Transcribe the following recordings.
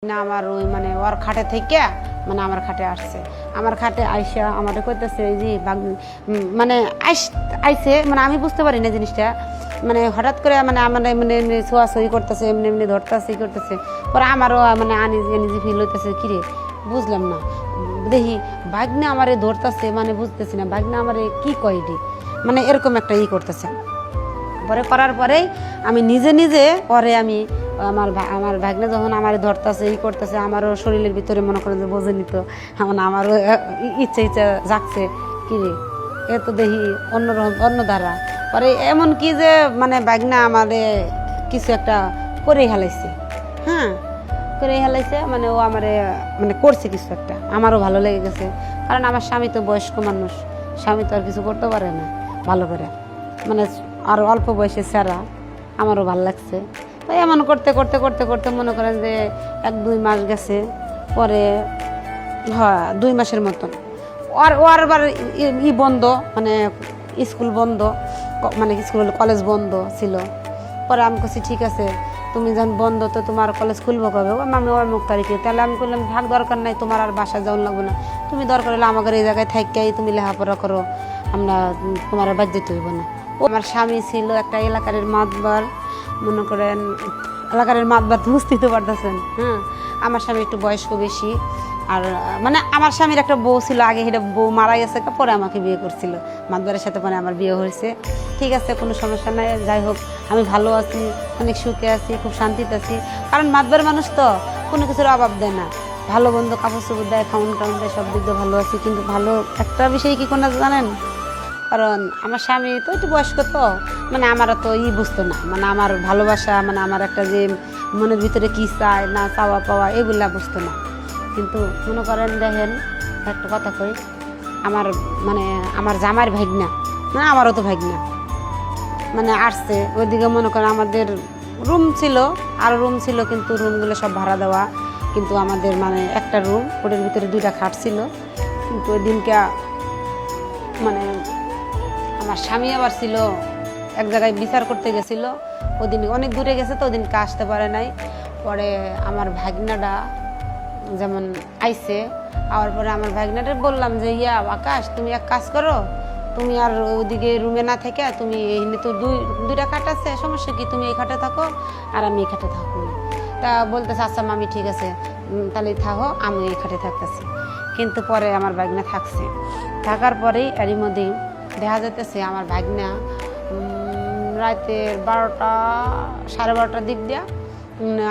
না আমার ওই মানে ওর খাটে থেকে মানে আমার খাটে আসছে, আমার খাটে আইসা আমাদের কইতেছে এই যে মানে আইসে মানে আমি বুঝতে পারি না জিনিসটা, মানে হঠাৎ করে মানে আমার মানে ছোঁয়াছুঁই করতেছে, এমনি এমনি ধরতেছে করতেছে, পরে আমারও মানে আনিজি আনিজি ফিল হইতেছে, কিরে বুঝলাম না, দেখি ভাগ্নে আমারে ধরতেছে, মানে বুঝতেছি না ভাগ্নে আমারে কি কয়ডি, মানে এরকম একটা করতেছে। পরে করার পরেই আমি নিজে নিজে পরে আমি আমার ভাগ্নে যখন আমার ধরতেছে করতেছে, আমারও শরীরের ভিতরে মনে করেন যে বোঝে নিত, আমারও ইচ্ছা জাগছে, কিরে এ তো দেখি অন্যরকম অন্য ধারা। পরে এমন কি যে মানে ভাগ্না আমারে কিছু একটা করেই হেলাইছে, হ্যাঁ করেই হেলাইছে, মানে ও আমারে মানে করছে কিছু একটা, আমারও ভালো লেগে গেছে, কারণ আমার স্বামী তো বয়স্ক মানুষ, স্বামী তো আর কিছু করতে পারে না ভালো করে, মানে আর অল্প বয়সে ছাড়া, আমারও ভালো লাগছে। তো এমন করতে করতে করতে করতে মনে করেন যে 1-2 মাস গেছে, পরে হ্যাঁ 2 মাসের মতন ওর আবার বন্ধ, মানে স্কুল বন্ধ, মানে স্কুল কলেজ বন্ধ ছিল। পরে আমি বলছি ঠিক আছে তুমি যখন বন্ধ তো তোমার কলেজ খুলবো কবে, আমি ওর মুখ তারিখে, তাহলে আমি বললাম থাক দরকার নাই, তোমার আর বাসায় যাওয়ার লাগবে না, তুমি দরকার হলে আমাদের এই জায়গায় থাকতেই তুমি লেখাপড়া করো, আমরা তোমার বাদ যেতে হইব না। আমার স্বামী ছিল একটা এলাকার মাতবার, মনে করেন এলাকার মাতবার বুঝতে পারতেছেন, হ্যাঁ আমার স্বামী একটু বয়স্ক বেশি, আর মানে আমার স্বামীর একটা বউ ছিল আগে, সেটা বউ মারা গেছে, পরে আমাকে বিয়ে করছিল, মাতবারের সাথে মানে আমার বিয়ে হয়েছে, ঠিক আছে কোনো সমস্যা নাই, যাই হোক আমি ভালো আছি, অনেক সুখে আছি, খুব শান্তিতে আছি, কারণ মাতবার মানুষ তো কোনো কিছুর অভাব দেয় না, ভালো বন্ধু কাপড় চোপড় দেয়, খাউন টাউন দেয়, সব দিক দিয়ে ভালো আছি। কিন্তু ভালো একটা বিষয় কি কোনো জানেন, কারণ আমার স্বামী তো একটু বয়স্ক, তো মানে আমারও তো বুঝতো না, মানে আমার ভালোবাসা, মানে আমার একটা যে মনের ভিতরে কী চায় না চাওয়া পাওয়া এগুলা বুঝতো না। কিন্তু মনে করেন দেখেন একটা কথা কই, আমার মানে আমার জামাইয়ের ভাগনা, মানে আমারও তো ভাগনা, মানে আসছে ওইদিকে মনে করেন আমাদের রুম ছিল, আর রুম ছিল, কিন্তু রুমগুলো সব ভাড়া দেওয়া, কিন্তু আমাদের মানে একটা রুম, ওটার ভিতরে 2টা খাট ছিল। কিন্তু ওই দিনকে মানে আমার স্বামী আবার ছিল এক জায়গায় বিচার করতে গেছিল, ওদিন অনেক দূরে গেছে, তো ওদিনকে আসতে পারে নাই। পরে আমার ভাগনাটা যেমন আইছে, আওয়ার পরে আমার ভাগনাটা বললাম যে আকাশ তুমি এক কাজ করো, তুমি আর ওদিকে রুমে না থেকে তুমি এখানে তো 2টা খাট আছে, সমস্যা কি, তুমি এই খাটে থাকো আর আমি এই খাটে থাকবো। তা বলতেছে আচ্ছা মামি ঠিক আছে তাহলে থাকো, আমি এই খাটে থাকতেছি। কিন্তু পরে আমার ভাগনা থাকছে, থাকার পরেই এরই মধ্যে দেখা যাইতেছে আমার ভাগনা রাতের 12টা 12:30 দিক দিয়া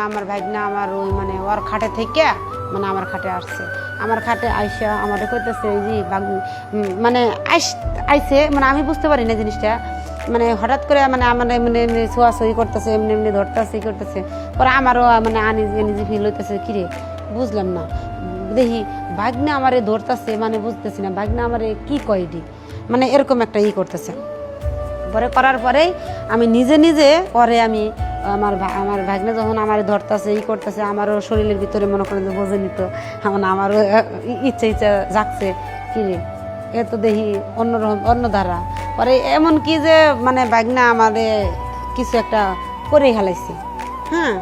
আমার ভাগনা আমার ওই মানে ওর খাটে থেকে মানে আমার খাটে আসছে, আমার খাটে আইসা আমাদের কইতেছে এই যে মানে আইসে, মানে আমি বুঝতে পারি না জিনিসটা, মানে হঠাৎ করে মানে আমার মানে ছোঁয়াছুঁই করতেছে, এমনি এমনি ধরতেছে করতেছে, পরে আমারও মানে আনিজি ফিল হইতেছে, কিরে বুঝলাম না, দেখি ভাগ্নে আমারে ধরতেছে, মানে বুঝতেছি না ভাগ্নে আমারে কি কয়ডি, মানে এরকম একটা করতেছে। পরে করার পরেই আমি নিজে নিজে পরে আমি আমার ভাগ্নে যখন আমার ধরতেছে করতেছে, আমারও শরীরের ভিতরে মনে করেন যে বোঝে নিত, আমারও ইচ্ছা জাগছে, কিরে এ তো দেখি অন্যরকম অন্য ধারা। পরে এমন কি যে মানে ভাগ্না আমাদের কিছু একটা করেই হেলাইছে, হ্যাঁ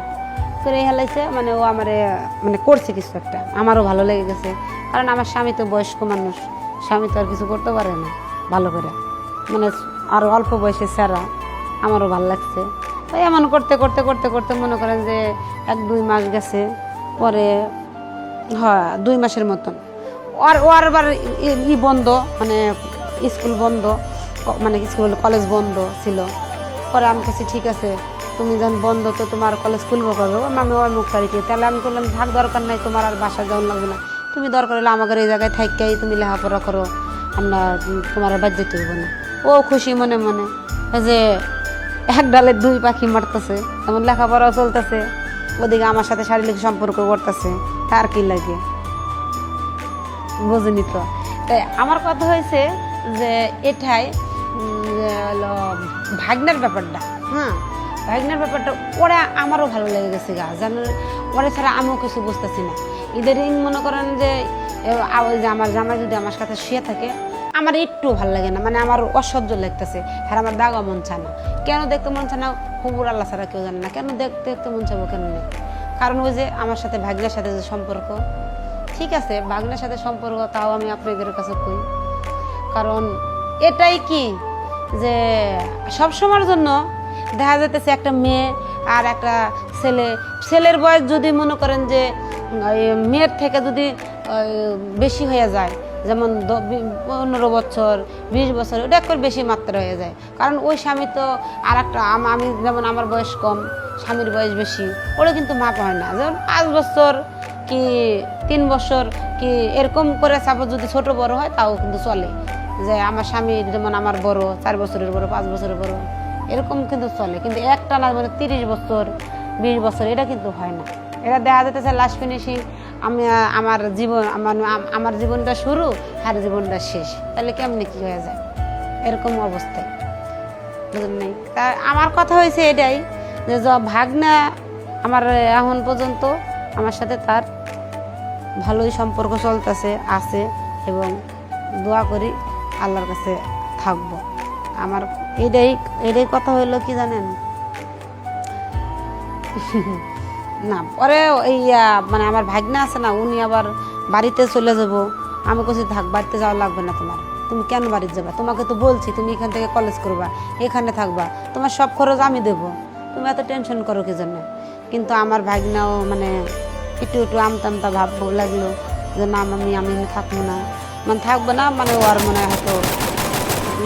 করেই হেলাইছে, মানে ও আমারে মানে করছে কিছু একটা, আমারও ভালো লেগে গেছে, কারণ আমার স্বামী তো বয়স্ক মানুষ, স্বামী তো আর কিছু করতে পারে না ভালো করে, মানে আর অল্প বয়সে ছাড়া, আমারও ভালো লাগছে। তো এমন করতে করতে করতে করতে মনে করেন যে 1-2 মাস গেছে, পরে হ্যাঁ 2 মাসের মতন ওর আবার বন্ধ, মানে স্কুল বন্ধ, মানে স্কুল কলেজ বন্ধ ছিল। পরে আমি বলছি ঠিক আছে তুমি যখন বন্ধ তো তোমার কলেজ খুলবো কবে, আমি ওর মুখ তারিখে, তাহলে আমি বললাম থাক দরকার নাই, তোমার আর বাসায় যাওয়ার লাগবে না, তুমি দরকার হলে আমাদের এই জায়গায় থাকতেই তুমি লেখাপড়া করো, আমরা তোমার বাদ যেতে হইব না। ও খুশি মনে মনে যে 1 ডালে 2 পাখি মারতেছে, এমন লেখাপড়াও চলতেছে, ওদিকে আমার সাথে শারীরিক সম্পর্ক করতেছে, তার কি লাগে বুঝিনি তো। তাই আমার কথা হয়েছে যে এটাই হলো ভাগ্নের ব্যাপারটা, হ্যাঁ ভাগ্নের ব্যাপারটা ওরা আমারও ভালো লেগে গেছে গা, জানেন ওরা ছাড়া আমিও কিছু বুঝতেছি না। ইদারিং মনে করেন যে আমার জামাই যদি আমার সাথে শুয়ে থাকে আমার একটু ভালো লাগে না, মানে আমার অসহ্য লাগতেছে, হ্যাঁ আমার দাগা মন চায় না, কেন দেখতে মন চায় না খবর আল্লাহ ছাড়া কেউ জানে না, কেন দেখতে মন চাবো কেন নেই। কারণ ওই যে আমার সাথে ভাগ্নের সাথে যে সম্পর্ক, ঠিক আছে ভাগ্নের সাথে সম্পর্ক, তাও আমি আপনাদের কাছে কই, কারণ এটাই কি যে সবসময়ের জন্য দেখা যেতেছে একটা মেয়ে আর একটা ছেলের বয়স যদি মনে করেন যে মেয়ের থেকে যদি বেশি হয়ে যায়, যেমন 15 বছর 20 বছর, ওটা একটু বেশি মাত্রা হয়ে যায়। কারণ ওই স্বামী তো আর একটা আমি যেমন আমার বয়স কম, স্বামীর বয়স বেশি, ওরা কিন্তু মাপ হয় না। যেমন 5 বছর কি 3 বছর কি এরকম করে সাপোজ যদি ছোট বড় হয় তাও কিন্তু চলে, যে আমার স্বামী যেমন আমার বড় 4 বছরের বড় 5 বছরের বড় এরকম কিন্তু চলে। কিন্তু একটা না মানে 30 বছর 20 বছর এটা কিন্তু হয় না। এটা দেখা যেতেছে লাস্ট ফিনিশিং আমি আমার জীবনটা শুরু আর জীবনটা শেষ, তাহলে কেমনি কি হয়ে যায় এরকম অবস্থায়, বুঝলেন নাই? তা আমার কথা হয়েছে এটাই যে ভাগনা আমার এখন পর্যন্ত আমার সাথে তার ভালোই সম্পর্ক চলতেছে আছে, এবং দোয়া করি আল্লাহর কাছে থাকবো। আমার এটাই কথা হইলো কি জানেন না, পরে এই মানে আমার ভাগ্না আছে না, উনি আবার বাড়িতে চলে যাব। আমি বলছি থাক, বাড়িতে যাওয়া লাগবে না তোমার, তুমি কেন বাড়িতে যাবা? তোমাকে তো বলছি তুমি এখান থেকে কলেজ করবা, এখানে থাকবা, তোমার সব খরচ আমি দেবো, তুমি এত টেনশন করো কি জন্য? কিন্তু আমার ভাগ্নাও মানে একটু আমতা ভাব লাগলো যে না আমি থাকবো না, মানে থাকবো না, মানে ওর মনে হয়তো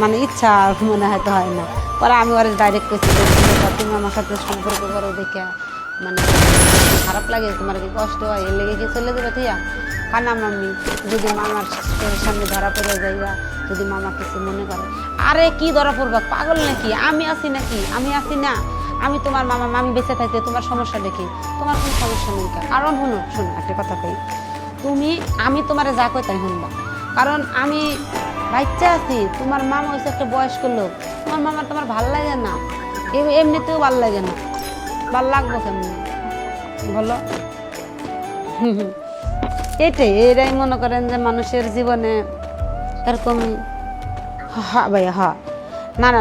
মানে ইচ্ছা মনে হয়তো হয় না। পরে আমি ওর ডাইরেক্ট করছি তুমি আমার সাথে সম্পর্ক করো দেখে মানে খারাপ লাগে, তোমার কি কষ্ট হয়, এর লেগে কি চলে যাবে থিয়া? কানা মামি যদি মামার সামনে ধরা পড়ে যাইবা, যদি মামা কিছু মনে করে, আরে কি ধরা পড়বা, পাগল নাকি? আমি আছি নাকি? আমি আছি না? আমি তোমার মামি বেঁচে থাকতে তোমার সমস্যা দেখি, তোমার কোনো সমস্যা নেই। কারণ শোনো একটা কথা কই, আমি তোমার যা কই তাই শুনবা, কারণ আমি বাচ্চা আছি, তোমার মামা হয়েছে একটা বয়স্ক লোক, তোমার তোমার ভাল লাগে না, এমনিতেও ভাল লাগে না, ভাল লাগবো কেমনি বলো? এটাই মনে করেন যে মানুষের জীবনে এরকমই ভাইয়া।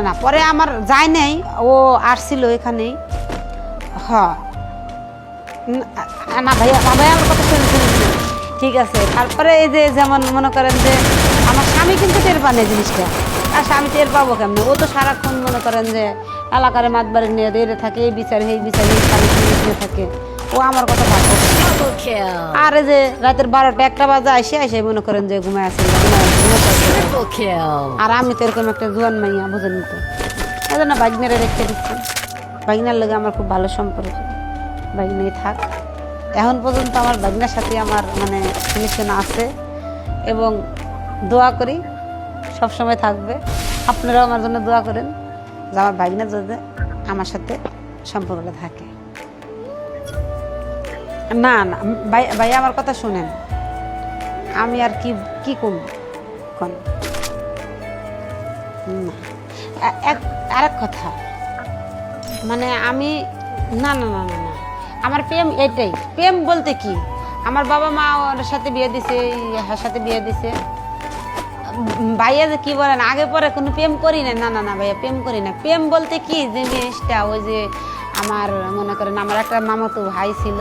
না পরে আমার যায় নাই, ও আসছিল এখানেই। না ভাইয়া আমার কথা শুনে ঠিক আছে। তারপরে এই যে যেমন মনে করেন যে আমার স্বামী কিন্তু টের পানে জিনিসটা, আর স্বামী টের পাবো কেমন? ও তো সারাক্ষণ মনে করেন যে এলাকার মাতবাড়ি নিয়ে রেড়ে থাকে, এই বিচার এই নিয়ে থাকে, ও আমার কথা ভাবো। আর এই যে রাতের 12টা 1টা বাজে আসে মনে করেন যে ঘুমায় আছে, আর আমি তো এরকম একটা জোয়ান মাইয়া, বুঝেন তো, এই জন্য বাগনারে রেখে দিচ্ছি। বাগনার লগে আমার খুব ভালো সম্পর্ক, বাগনাই থাক। এখন পর্যন্ত আমার বাগনার সাথে আমার মানে রিলেশন আছে, এবং দোয়া করি সবসময় থাকবে। আপনারাও আমার জন্য দোয়া করেন যে আমার বাগনা যাতে আমার সাথে সম্পর্কটা থাকে। না ভাই আমার কথা শুনেন, আমি আর কি করব কোন আরেক কথা, মানে আমি না আমার প্রেম এটাই। প্রেম বলতে কি, আমার বাবা মা ওর সাথে বিয়ে দিছে, সাথে বিয়ে দিছে। ভাইয়া যে কি বলেন আগে পরে কোনো প্রেম করি না ভাইয়া, প্রেম করি না। প্রেম বলতে কি জিনিসটা, ওই যে আমার মনে করেন আমার একটা মামাতো ভাই ছিল,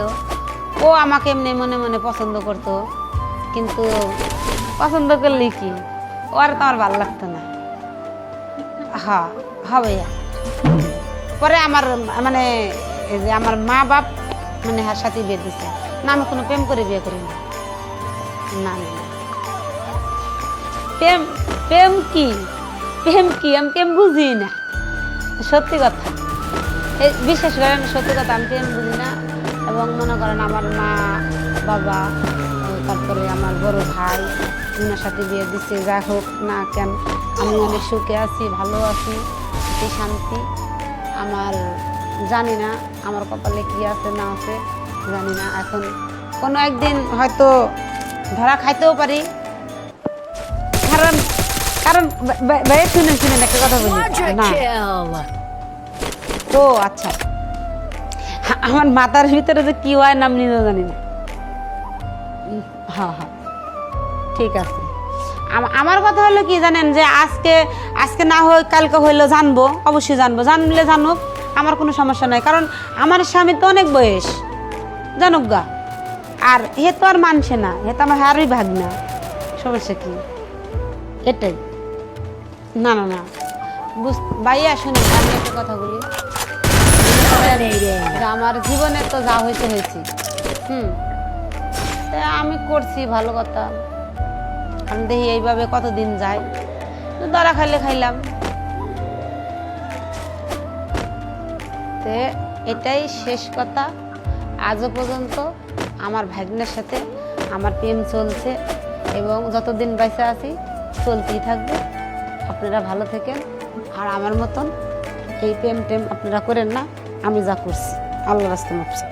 ও আমাকে এমনি মনে মনে পছন্দ করতো, কিন্তু পছন্দ করলে কি ও আর তো আমার ভালো লাগতো না। হ্যাঁ ভাইয়া, পরে আমার মানে এই যে আমার মা বাপ মানে হার সাথে বিয়ে দিছে না, আমি কোনো প্রেম করে বিয়ে করি না। প্রেম কি আমি প্রেম বুঝি না, সত্যি কথা, বিশেষ করে সত্যি কথা, আমি প্রেম বুঝি না। এবং মনে করেন আমার মা বাবা, তারপরে আমার বড় ভাই ওনার সাথে বিয়ে দিচ্ছে, যাই হোক না কেন আমি অনেক সুখে আছি, ভালো আছি, শান্তি। আমার জানি না আমার কপালে কি আছে না আছে, জানি না। এখন কোনো একদিন হয়তো ধরা খাইতেও পারি, কারণ ভাই শুনেন একটা কথা বলি না। ও আচ্ছা, আমার মাথার ভিতরে যে কি হয় নাম নিজেও জানি না। হ্যাঁ ঠিক আছে। আমার কথা হলো কি জানেন, যে আজকে না হয় কালকে হইলো জানবো, অবশ্যই জানবো, জানলে জানুক, আমার কোনো সমস্যা নাই। কারণ আমার স্বামী তো অনেক বয়স, জানুক গা। আর হে তো আর মানছে না, হে তো আমার হারই ভাগ না, সমস্যা কি এটাই। না না না ভাইয়া শুনুন, আমি একটা কথা বলি, আমার জীবনে তো যা হয়েছে হয়েছে, তাই আমি করছি ভালো কথা। আমি দেখি এইভাবে কতদিন যায়, ধরা খাইলে খাইলাম। তো এটাই শেষ কথা। আজও পর্যন্ত আমার ভাগ্নের সাথে আমার প্রেম চলছে এবং যতদিন বেঁচে আছি চলতেই থাকবে। আপনারা ভালো থাকেন, আর আমার মতন এই প্রেম টেম আপনারা করেন না। আমি যা করছি আল্লাহর রাস্তায় মাপছি।